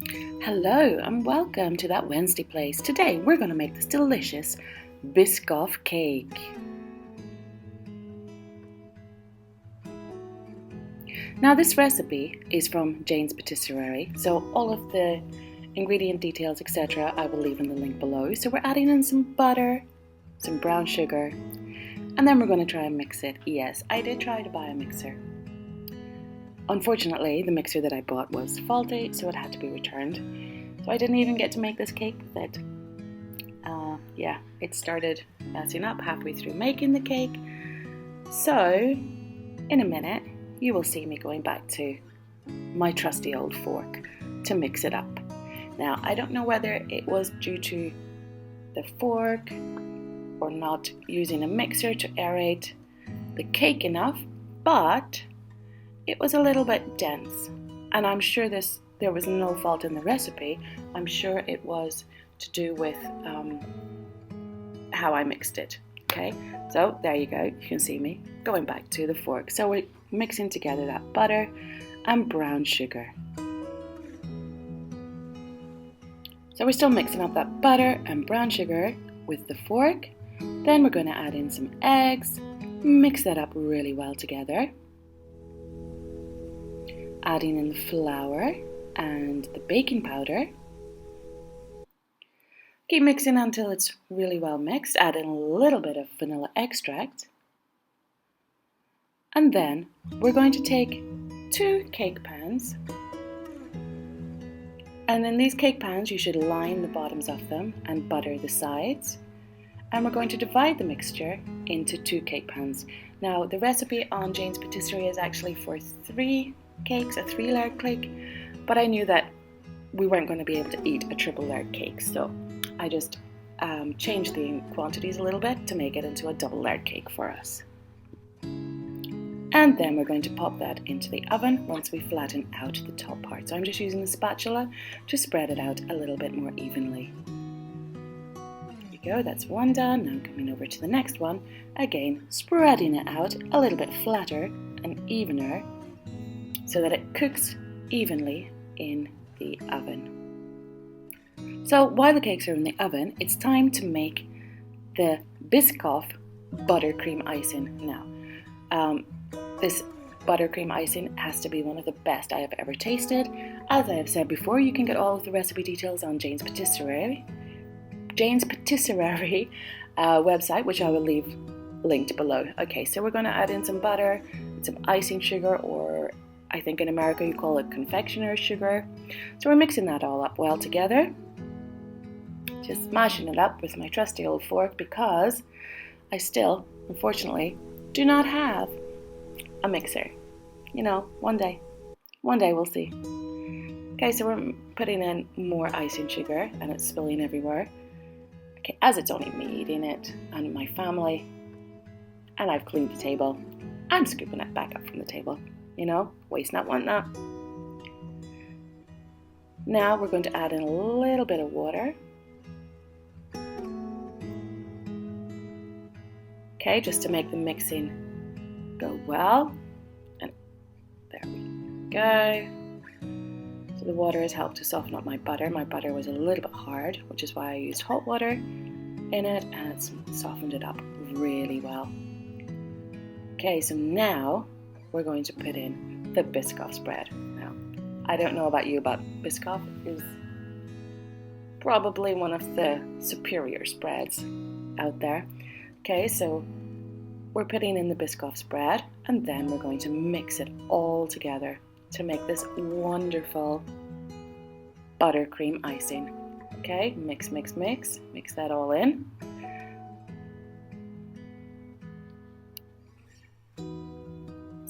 Hello and welcome to That Wednesday Place. Today we're going to make this delicious Biscoff cake. Now this recipe is from Jane's Patisserie, so all of the ingredient details etc. I will leave in the link below. So we're adding in some butter, some brown sugar, and then we're going to try and mix it. Yes, I did try to buy a mixer. Unfortunately, the mixer that I bought was faulty, so it had to be returned. So I didn't even get to make this cake with it. It started messing up halfway through making the cake. So, in a minute, you will see me going back to my trusty old fork to mix it up. Now, I don't know whether it was due to the fork or not using a mixer to aerate the cake enough, but it was a little bit dense, and I'm sure there was no fault in the recipe. I'm sure it was to do with how I mixed it. Okay, so there you go. You can see me going back to the fork. So we're mixing together that butter and brown sugar. So we're still mixing up that butter and brown sugar with the fork. Then we're going to add in some eggs, mix that up really well together. Adding in the flour and the baking powder. Keep mixing until it's really well mixed. Add in a little bit of vanilla extract. And then we're going to take 2 cake pans. And in these cake pans you should line the bottoms of them and butter the sides. And we're going to divide the mixture into 2 cake pans. Now the recipe on Jane's Patisserie is actually for 3 cakes, a 3-layer cake, but I knew that we weren't going to be able to eat a triple layered cake, so I just changed the quantities a little bit to make it into a double layered cake for us. And then we're going to pop that into the oven once we flatten out the top part. So I'm just using the spatula to spread it out a little bit more evenly. There you go, that's one done. Now I'm coming over to the next one, again spreading it out a little bit flatter and evener, so that it cooks evenly in the oven. So while the cakes are in the oven, it's time to make the Biscoff buttercream icing now. This buttercream icing has to be one of the best I have ever tasted. As I have said before, you can get all of the recipe details on Jane's Patisserie website, which I will leave linked below. Okay, so we're going to add in some butter, some icing sugar, or I think in America you call it confectioner's sugar. So we're mixing that all up well together. Just smashing it up with my trusty old fork because I still, unfortunately, do not have a mixer. You know, one day we'll see. Okay, so we're putting in more icing sugar and it's spilling everywhere. Okay, as it's only me eating it and my family, and I've cleaned the table, I'm scooping it back up from the table. You know, waste not, want not. Now we're going to add in a little bit of water. Okay, just to make the mixing go well. And there we go. So the water has helped to soften up my butter. My butter was a little bit hard, which is why I used hot water in it, and it's softened it up really well. Okay, so now we're going to put in the Biscoff spread. Now, I don't know about you, but Biscoff is probably one of the superior spreads out there. Okay, so we're putting in the Biscoff spread, and then we're going to mix it all together to make this wonderful buttercream icing. Okay, mix that all in.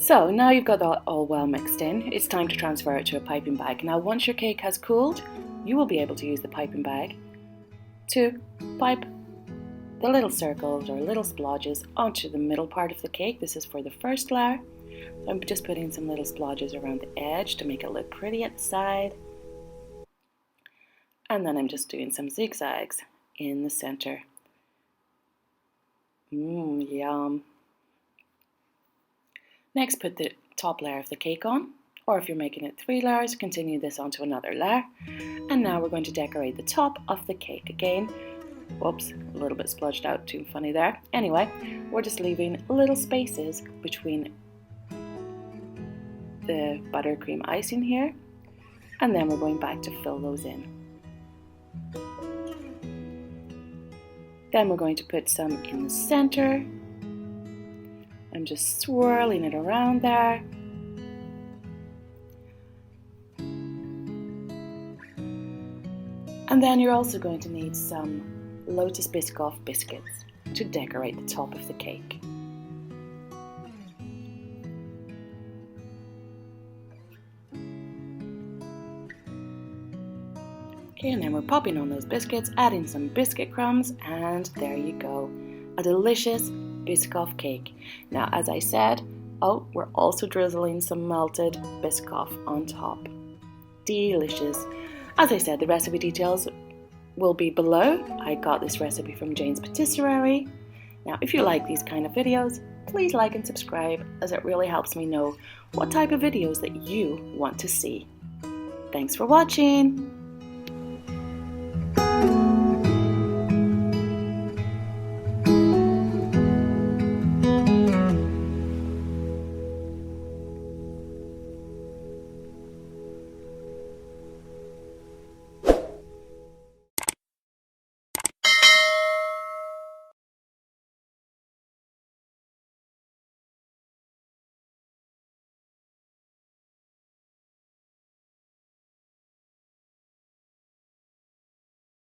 So now you've got that all well mixed in, it's time to transfer it to a piping bag. Now once your cake has cooled, you will be able to use the piping bag to pipe the little circles or little splodges onto the middle part of the cake. This is for the first layer. So I'm just putting some little splodges around the edge to make it look pretty at the side. And then I'm just doing some zigzags in the center. Yum. Next, put the top layer of the cake on, or if you're making it 3 layers, continue this onto another layer. And now we're going to decorate the top of the cake again. Whoops, a little bit splodged out, too funny there. Anyway, we're just leaving little spaces between the buttercream icing here, and then we're going back to fill those in. Then we're going to put some in the center. I'm just swirling it around there. And then you're also going to need some Lotus Biscoff biscuits to decorate the top of the cake. Okay, and then we're popping on those biscuits, adding some biscuit crumbs, and there you go, a delicious Biscoff cake. Now, as I said, we're also drizzling some melted Biscoff on top. Delicious. As I said, the recipe details will be below. I got this recipe from Jane's Patisserie. Now, if you like these kind of videos, please like and subscribe, as it really helps me know what type of videos that you want to see. Thanks for watching.